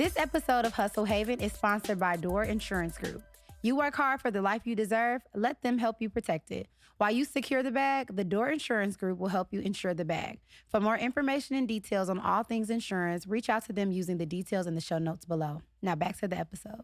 This episode of Hustle Haven is sponsored by Door Insurance Group. You work hard for the life you deserve, let them help you protect it. While you secure the bag, the Door Insurance Group will help you insure the bag. For more information and details on all things insurance, reach out to them using the details in the show notes below. Now back to the episode.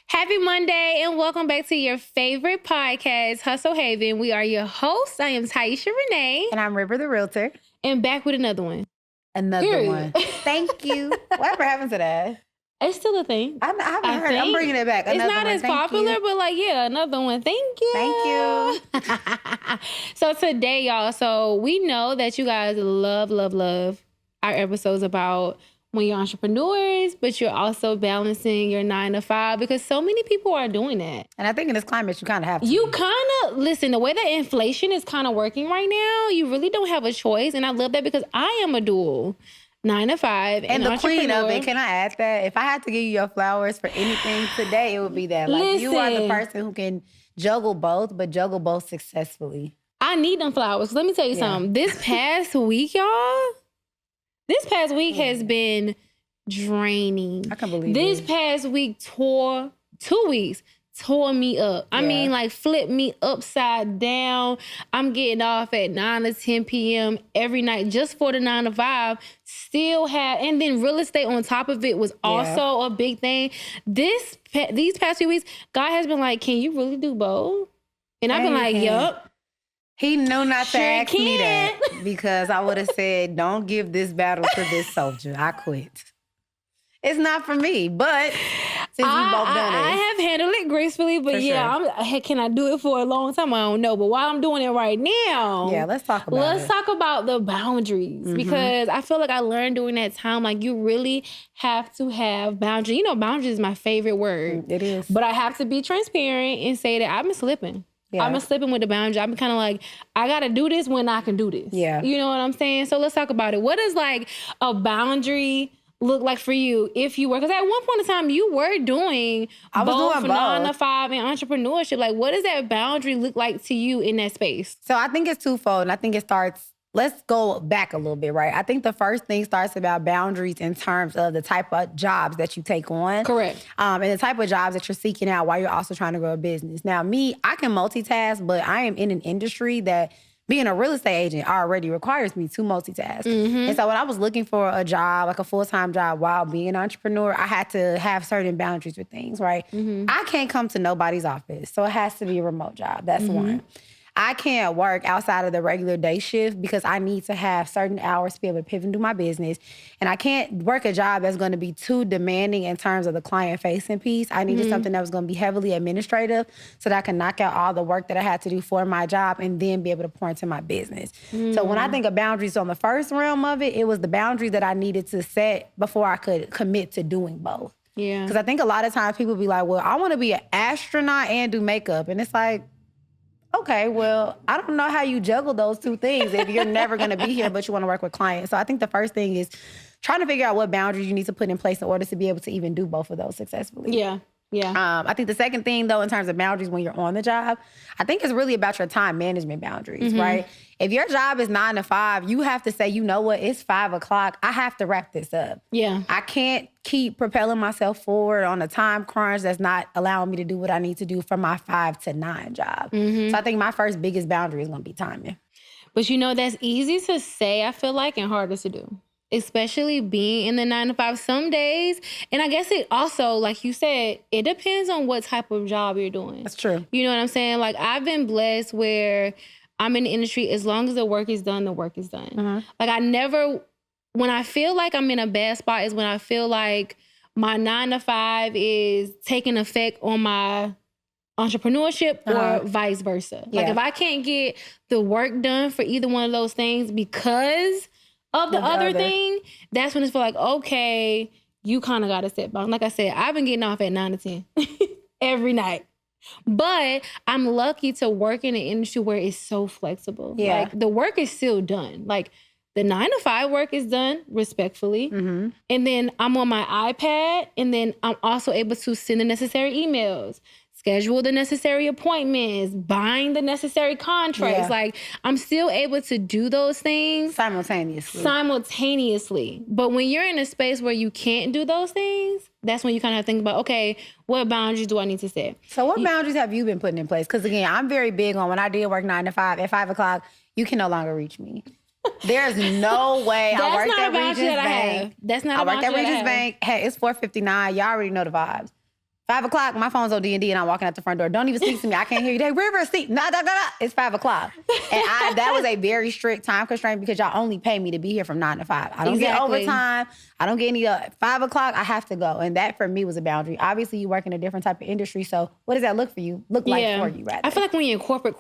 Happy Monday and welcome back to your favorite podcast, Hustle Haven. We are your hosts. I am Tiesha Renee. And I'm River the Realtor. And back with another one. Another one. Thank you. Whatever happened to that? It's still a thing. I haven't heard. I'm bringing it back. It's not as popular, but another one. Thank you. Thank you. So today, y'all, we know that you guys love our episodes about when you're entrepreneurs, but you're also balancing your 9 to 5 because so many people are doing that. And I think in this climate, you kind of have to. You listen, the way that inflation is kind of working right now, you really don't have a choice. And I love that because I am a dual 9 to 5. And the queen of it, can I add that? If I had to give you your flowers for anything today, it would be that. Like, you are the person who can juggle both, but juggle both successfully. I need them flowers. Let me tell you something. This past week, y'all, has been draining. I can't believe this past week 2 weeks, tore me up. I mean, flipped me upside down. I'm getting off at 9 to 10 p.m. every night just for the 9 to 5. And then real estate on top of it was also a big thing. These past few weeks, God has been like, can you really do both? And I've been like, yup. He knew not to ask me that because I would have said, don't give this battle to this soldier. I quit. It's not for me, but since we both done it. I have handled it gracefully, but can I do it for a long time? I don't know. But while I'm doing it right now, let's talk about Let's talk about the boundaries because I feel like I learned during that time, like you really have to have boundaries. You know, boundaries is my favorite word. It is. But I have to be transparent and say that I've been slipping. Yeah. I've been slipping with the boundaries. I've been kind of like, I got to do this when I can do this. Yeah. You know what I'm saying? So let's talk about it. What is like a boundary look like for you if you were, because at one point in time you were doing both 9 to 5 and entrepreneurship. Like, what does that boundary look like to you in that space? So I think it's twofold, and I think it starts, let's go back a little bit, right? I think the first thing starts about boundaries in terms of the type of jobs that you take on. Correct. And the type of jobs that you're seeking out while you're also trying to grow a business. Now, I can multitask, but I am in an industry that being a real estate agent already requires me to multitask. And so when I was looking for a job, like a full-time job while being an entrepreneur, I had to have certain boundaries with things, right? I can't come to nobody's office, so it has to be a remote job. That's one. I can't work outside of the regular day shift because I need to have certain hours to be able to pivot into my business. And I can't work a job that's going to be too demanding in terms of the client-facing piece. I needed something that was going to be heavily administrative so that I can knock out all the work that I had to do for my job and then be able to pour into my business. So when I think of boundaries on the first realm of it, it was the boundaries that I needed to set before I could commit to doing both. Yeah. Because I think a lot of times people be like, well, I want to be an astronaut and do makeup. And it's like, okay, well, I don't know how you juggle those two things if you're never going to be here, but you want to work with clients. So I think the first thing is trying to figure out what boundaries you need to put in place in order to be able to even do both of those successfully. Yeah. I think the second thing, though, in terms of boundaries when you're on the job, I think it's really about your time management boundaries, right? If your job is 9 to 5, you have to say, you know what, it's 5 o'clock. I have to wrap this up. Yeah. I can't keep propelling myself forward on a time crunch that's not allowing me to do what I need to do for my 5 to 9 job. So I think my first biggest boundary is going to be timing. But you know, that's easy to say, I feel like, and harder to do. Especially being in the 9 to 5 some days. And I guess it also, like you said, it depends on what type of job you're doing. That's true. You know what I'm saying? Like, I've been blessed where I'm in the industry, as long as the work is done, the work is done. Like, when I feel like I'm in a bad spot is when I feel like my 9 to 5 is taking effect on my entrepreneurship or vice versa. Like, if I can't get the work done for either one of those things because of the other thing, that's when it's feel like, okay, you kind of got to set back. Like I said, I've been getting off at 9 to 10 every night. But I'm lucky to work in an industry where it's so flexible. Yeah. Like, the work is still done. Like, the 9 to 5 work is done respectfully. And then I'm on my iPad, and then I'm also able to send the necessary emails, schedule the necessary appointments, buying the necessary contracts. Yeah. Like, I'm still able to do those things simultaneously. But when you're in a space where you can't do those things, that's when you kind of think about, okay, what boundaries do I need to set? So what boundaries have you been putting in place? Because again, I'm very big on when I did work 9 to 5, at 5 o'clock, you can no longer reach me. There's no way. I worked at Regis Bank. That's not a boundary that I have. I worked at Regis Bank. Hey, it's 4:59. Y'all already know the vibes. 5 o'clock, my phone's on D&D and I'm walking out the front door. Don't even speak to me. I can't hear you. Hey, River, see, it's 5 o'clock. And that was a very strict time constraint because y'all only pay me to be here from 9 to 5. I don't get overtime. I don't get any 5 o'clock, I have to go. And that for me was a boundary. Obviously, you work in a different type of industry. So what does that look for you? Look like for you, rather? I feel like when you're in corporate,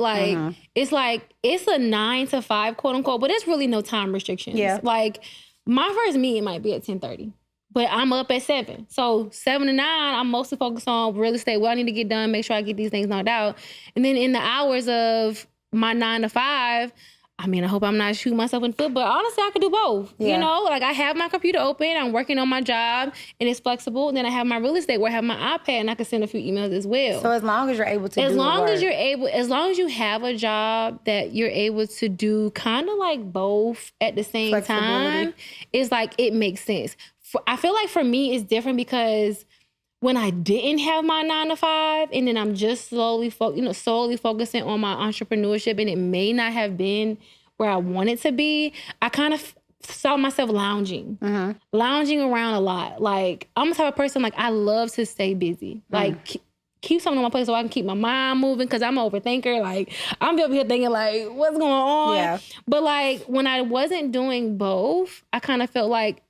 like, it's like, it's a 9 to 5, quote unquote, but it's really no time restrictions. Yeah. Like, my first meeting might be at 10:30. But I'm up at 7. So 7 to 9, I'm mostly focused on real estate, what I need to get done, make sure I get these things knocked out. And then in the hours of my 9 to 5, I mean, I hope I'm not shooting myself in the foot, but honestly, I could do both. Yeah. You know, like I have my computer open, I'm working on my job, and it's flexible. And then I have my real estate where I have my iPad, and I can send a few emails as well. So as long as you're able to as long as you have a job that you're able to do kind of like both at the same time, it's like it makes sense. I feel like for me, it's different because when I didn't have my 9 to 5, and then I'm just solely focusing on my entrepreneurship, and it may not have been where I wanted to be, I kind of saw myself lounging around a lot. Like, I'm the type of person, like, I love to stay busy. Like, keep something on my plate so I can keep my mind moving, because I'm an overthinker. Like, I'm over here thinking, like, what's going on? Yeah. But, like, when I wasn't doing both, I kind of felt like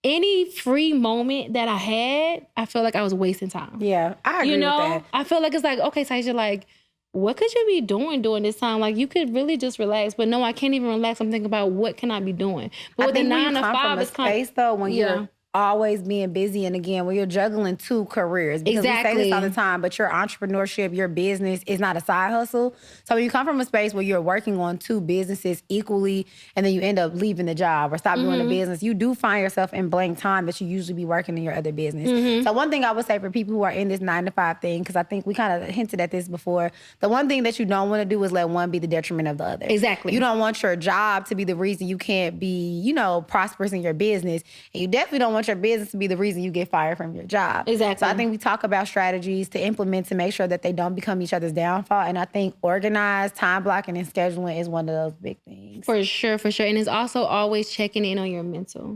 any free moment that I had, I felt like I was wasting time. Yeah, I agree with that. I feel like it's like, okay, Tiesha, like, what could you be doing during this time? Like, you could really just relax. But no, I can't even relax. I'm thinking about what can I be doing. But with the 9 to 5, it's kind of space, though, when you're always being busy, and again, when you're juggling 2 careers, because we say this all the time, but your entrepreneurship, your business is not a side hustle. So when you come from a space where you're working on 2 businesses equally, and then you end up leaving the job or stop doing the business, you do find yourself in blank time that you usually be working in your other business. So one thing I would say for people who are in this 9 to 5 thing, because I think we kind of hinted at this before, the one thing that you don't want to do is let one be the detriment of the other. Exactly. You don't want your job to be the reason you can't be, prosperous in your business. And you definitely don't want your business to be the reason you get fired from your job. Exactly. So I think we talk about strategies to implement to make sure that they don't become each other's downfall. And I think organized time blocking and scheduling is one of those big things. For sure. And it's also always checking in on your mental.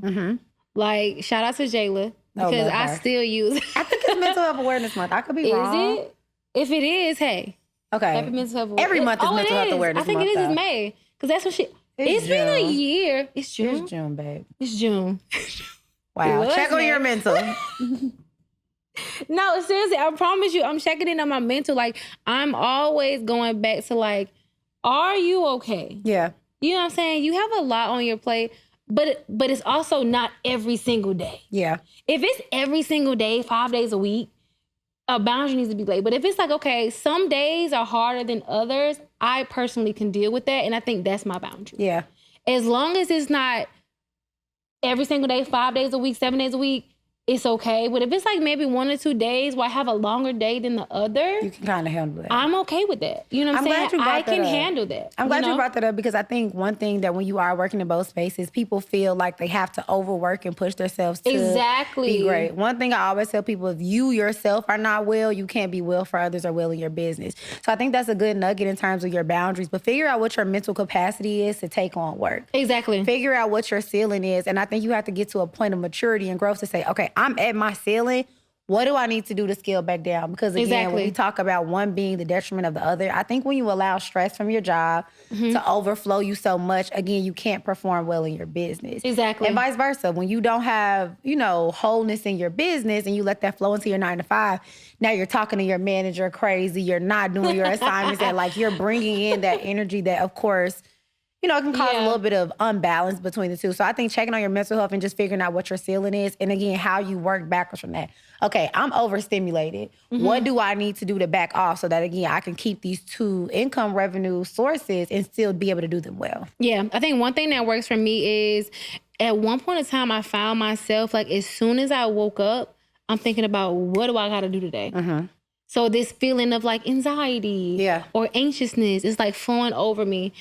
Like, shout out to Jayla, because I still use I think it's Mental Health Awareness Month. I could be wrong. Is it? If it is, hey. Okay. Happy Mental Health Awareness. Every month is Mental Health Awareness Month. I think it is in May. Because that's what it's been a year. It's June. It's June, babe. It's June. Wow. Check on your mental. No, seriously, I promise you, I'm checking in on my mental. Like, I'm always going back to, like, are you okay? Yeah. You know what I'm saying? You have a lot on your plate, but it's also not every single day. Yeah. If it's every single day, 5 days a week, a boundary needs to be laid. But if it's like, okay, some days are harder than others, I personally can deal with that, and I think that's my boundary. Yeah. As long as it's not every single day, 5 days a week, 7 days a week, it's okay. But if it's like maybe 1 or 2 days where I have a longer day than the other, you can kind of handle that. I'm okay with that. You know what I'm saying? I can handle that. I'm glad you brought that up, because I think one thing that when you are working in both spaces, people feel like they have to overwork and push themselves to be great. One thing I always tell people, if you yourself are not well, you can't be well for others or well in your business. So I think that's a good nugget in terms of your boundaries, but figure out what your mental capacity is to take on work. Exactly. Figure out what your ceiling is. And I think you have to get to a point of maturity and growth to say, okay, I'm at my ceiling. What do I need to do to scale back down? Because again, when we talk about one being the detriment of the other, I think when you allow stress from your job to overflow you so much, again, you can't perform well in your business. Exactly. And vice versa. When you don't have, wholeness in your business and you let that flow into your 9 to 5, now you're talking to your manager crazy. You're not doing your assignments, and like you're bringing in that energy that, of course, it can cause a little bit of unbalance between the two. So I think checking on your mental health and just figuring out what your ceiling is, and again, how you work backwards from that. Okay, I'm overstimulated. What do I need to do to back off so that, again, I can keep these 2 income revenue sources and still be able to do them well? Yeah, I think one thing that works for me is at one point in time, I found myself, like, as soon as I woke up, I'm thinking about, what do I got to do today? So this feeling of like anxiety or anxiousness is like flowing over me.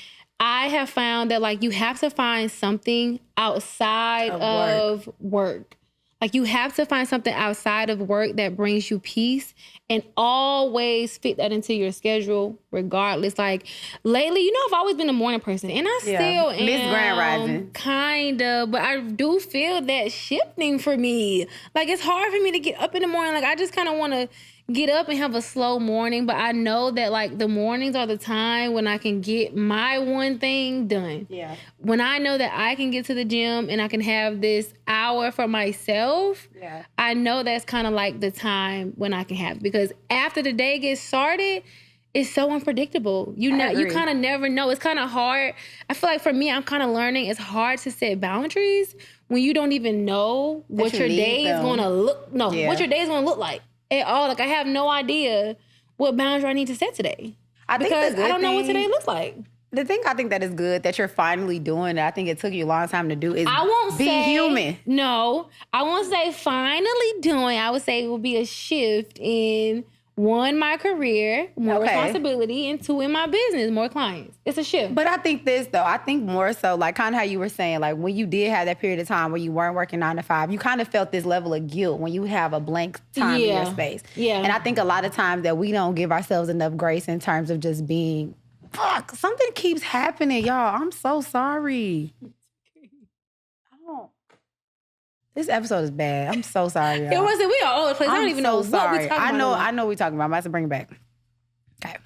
I have found that like you have to find something outside of work. Like you have to find something outside of work that brings you peace and always fit that into your schedule regardless. Like lately, you know, I've always been a morning person and I still am. Miss Grand Rising. Kind of, but I do feel that shifting for me. Like it's hard for me to get up in the morning. Like I just kind of want to get up and have a slow morning, but I know that like the mornings are the time when I can get my one thing done. Yeah. When I know that I can get to the gym and I can have this hour for myself, I know that's kind of like the time when I can have it. Because after the day gets started, it's so unpredictable. You kind of never know. It's kind of hard. I feel like for me, I'm kind of learning it's hard to set boundaries when you don't even know what your day is going to look. What your day is going to look like. At all. Like I have no idea what boundary I need to set today. Because I don't know what today looks like. The thing I think that is good that you're finally doing that I think it took you a long time to do is be human. No, I won't say finally doing. I would say it will be a shift in one, my career, more responsibility, and two, in my business, more clients. It's a shift. But I think this, though, I think more so, like kind of how you were saying, like when you did have that period of time where you weren't working 9 to 5, you kind of felt this level of guilt when you have a blank time in your space. Yeah. And I think a lot of times that we don't give ourselves enough grace in terms of just being, something keeps happening, y'all. I'm so sorry. This episode is bad. I'm so sorry, y'all. It wasn't. We are all over the place. I don't even know what we talking about. I know what we're talking about. I'm about to bring it back. Okay.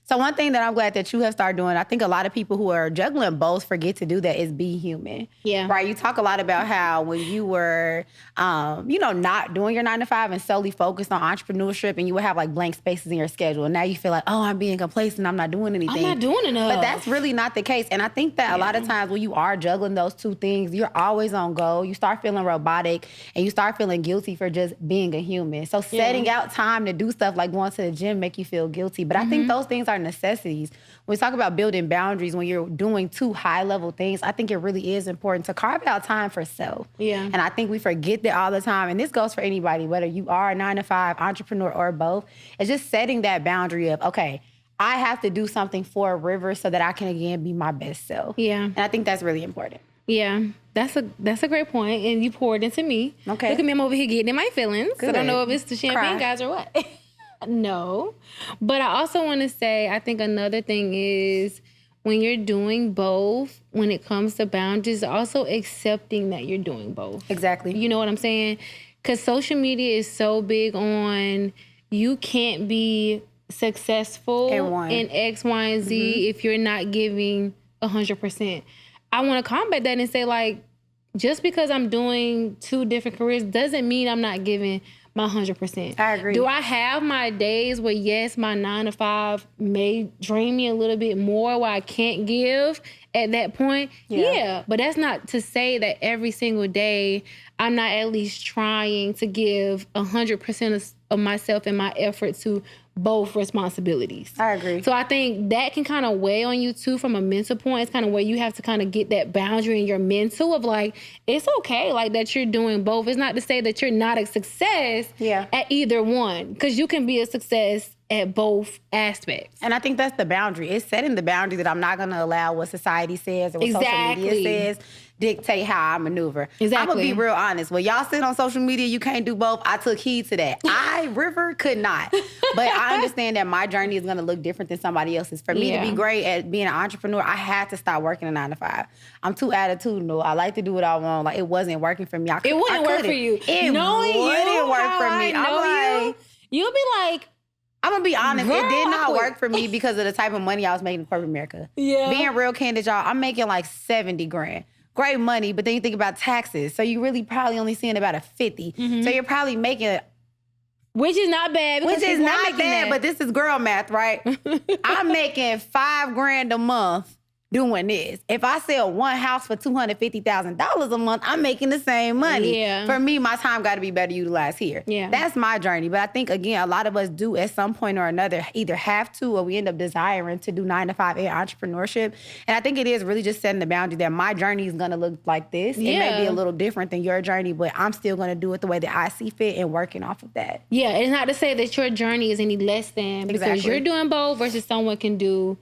So one thing that I'm glad that you have started doing, I think a lot of people who are juggling both forget to do that, is be human. Yeah. Right? You talk a lot about how when you were, not doing your 9 to 5 and solely focused on entrepreneurship and you would have like blank spaces in your schedule. And now you feel like, I'm being complacent. I'm not doing anything. I'm not doing enough. But that's really not the case. And I think that a lot of times when you are juggling those two things, you're always on go. You start feeling robotic and you start feeling guilty for just being a human. So setting out time to do stuff like going to the gym make you feel guilty. But I think those things are necessities. When we talk about building boundaries, when you're doing two high-level things, I think it really is important to carve out time for self. Yeah. And I think we forget that all the time. And this goes for anybody, whether you are a 9 to 5 entrepreneur or both. It's just setting that boundary of, okay, I have to do something for River so that I can, again, be my best self. Yeah. And I think that's really important. Yeah, that's a great point. And you poured into me. Okay. Look at me, I'm over here getting in my feelings. Good. I don't know if it's the champagne guys or what. No. But I also want to say, I think another thing is when you're doing both, when it comes to boundaries, also accepting that you're doing both. Exactly. You know what I'm saying? Because social media is so big on you can't be successful in X, Y, and Z if you're not giving 100%. I want to combat that and say, like, just because I'm doing 2 different careers doesn't mean I'm not giving my 100%. I agree. Do I have my days where, yes, my 9 to 5 may drain me a little bit more where I can't give at that point? Yeah. But that's not to say that every single day I'm not at least trying to give 100% of myself and my effort to both responsibilities. I agree. So I think that can kind of weigh on you too from a mental point. It's kind of where you have to kind of get that boundary in your mental of like, it's okay like that you're doing both. It's not to say that you're not a success at either one, because you can be a success at both aspects. And I think that's the boundary. It's setting the boundary that I'm not going to allow what society says or what social media says dictate how I maneuver. Exactly. I'm going to be real honest. When y'all sit on social media, you can't do both. I took heed to that. River, could not. But I understand that my journey is going to look different than somebody else's. For me to be great at being an entrepreneur, I had to stop working a 9 to 5. I'm too attitudinal. I like to do what I want. Like, it wasn't working for me. It wouldn't work for you. It wouldn't work for me. You'll be like, I'm going to be honest, it did not work for me because of the type of money I was making in corporate America. Yeah. Being real candid, y'all, I'm making like 70 grand. Great money, but then you think about taxes. So you really probably only seeing about a 50. So you're probably making... Which is not bad. Which is not bad, but this is girl math, right? I'm making $5 grand a month doing this. If I sell one house for $250,000 a month, I'm making the same money. Yeah. For me, my time got to be better utilized here. Yeah. That's my journey. But I think, again, a lot of us do at some point or another either have to or we end up desiring to do 9 to 5 in entrepreneurship. And I think it is really just setting the boundary that my journey is going to look like this. Yeah. It may be a little different than your journey, but I'm still going to do it the way that I see fit and working off of that. Yeah, it's not to say that your journey is any less than because Exactly. you're doing both versus someone can do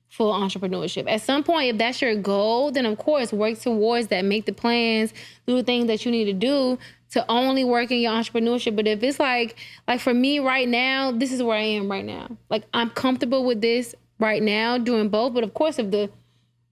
full entrepreneurship. At some point, if that's your goal, then of course work towards that. Make the plans, do the things that you need to do to only work in your entrepreneurship. But if it's like for me right now, this is where I am right now. Like I'm comfortable with this right now, doing both. But of course, if the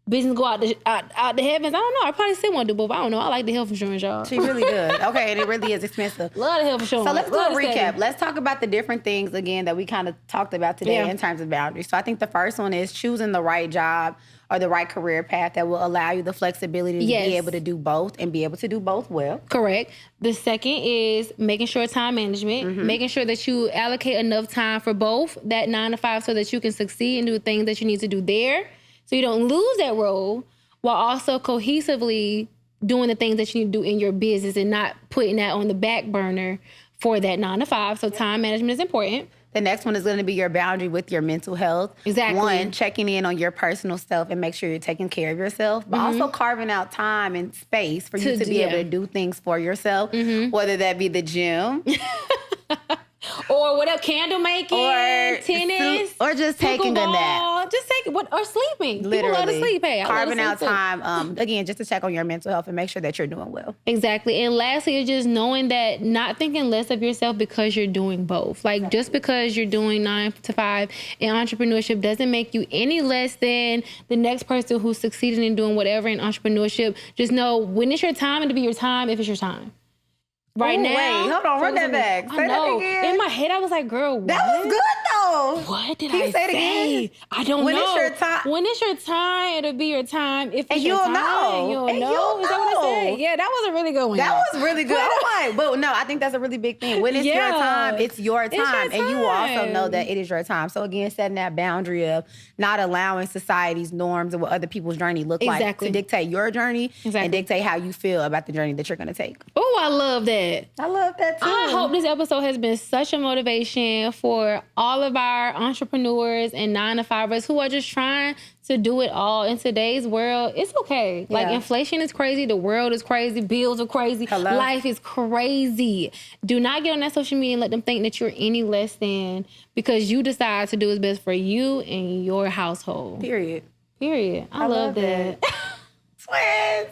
business go out the heavens, I don't know. I probably still want to do both. I don't know. I like the health insurance, y'all. She really does. Okay, and it really is expensive. Love the health insurance. So let's do a Love the recap. savings. Let's talk about the different things, again, that we kind of talked about today in terms of boundaries. So I think the first one is choosing the right job or the right career path that will allow you the flexibility to be able to do both and be able to do both well. Correct. The second is making sure time management, making sure that you allocate enough time for both that 9 to 5 so that you can succeed and do the things that you need to do there so you don't lose that role, while also cohesively doing the things that you need to do in your business and not putting that on the back burner for that 9 to 5. So time management is important. The next one is going to be your boundary with your mental health. Exactly. One, checking in on your personal self and make sure you're taking care of yourself, but also carving out time and space for you to be able to do things for yourself, whether that be the gym. Or whatever, candle making, tennis, or just taking a nap. Just taking or sleeping. Literally. People love to sleep. Hey, carving out too. time, again, just to check on your mental health and make sure that you're doing well. Exactly. And lastly, is just knowing that not thinking less of yourself because you're doing both. Like just because you're doing 9 to 5 in entrepreneurship doesn't make you any less than the next person who's succeeding in doing whatever in entrepreneurship. Just know when it's your time and to be your time if it's your time. Right now. Wait, hold on, run that back. Say that again. In my head, I was like, girl, what? That was good though. What did Can I you say it say? again? I don't When know. it's your time. When it's your time, it'll be your time. If it's And your you'll time, know. you'll And know. you'll Is that what I know. said? Yeah, that was a really good one. That y'all. was really good. I'm like, but no, I think that's a really big thing. When it's your time, it's your time. And you will also know that it is your time. So again, setting that boundary of not allowing society's norms and what other people's journey look like to dictate your journey and dictate how you feel about the journey that you're going to take. Oh, I love that. I love that too. I hope this episode has been such a motivation for all of our entrepreneurs and 9 to 5ers who are just trying to do it all. In today's world, it's okay. Like inflation is crazy. The world is crazy. Bills are crazy. Hello? Life is crazy. Do not get on that social media and let them think that you're any less than because you decide to do what's best for you and your household. Period. I love that. Twins.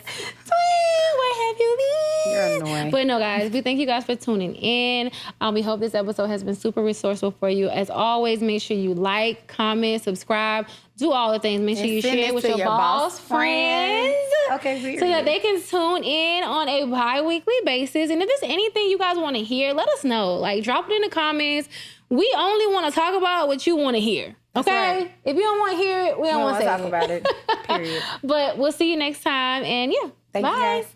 Where have you been? You're annoying. But no, guys, we thank you guys for tuning in. We hope this episode has been super resourceful for you. As always, make sure you like, comment, subscribe, do all the things. Make sure you share it with your boss friends. Okay, period. So that they can tune in on a bi-weekly basis. And if there's anything you guys want to hear, let us know. Like, drop it in the comments. We only want to talk about what you want to hear. Okay? Right. If you don't want to hear it, we don't want to talk about it. Period. But we'll see you next time. And yeah, Thank bye. you guys.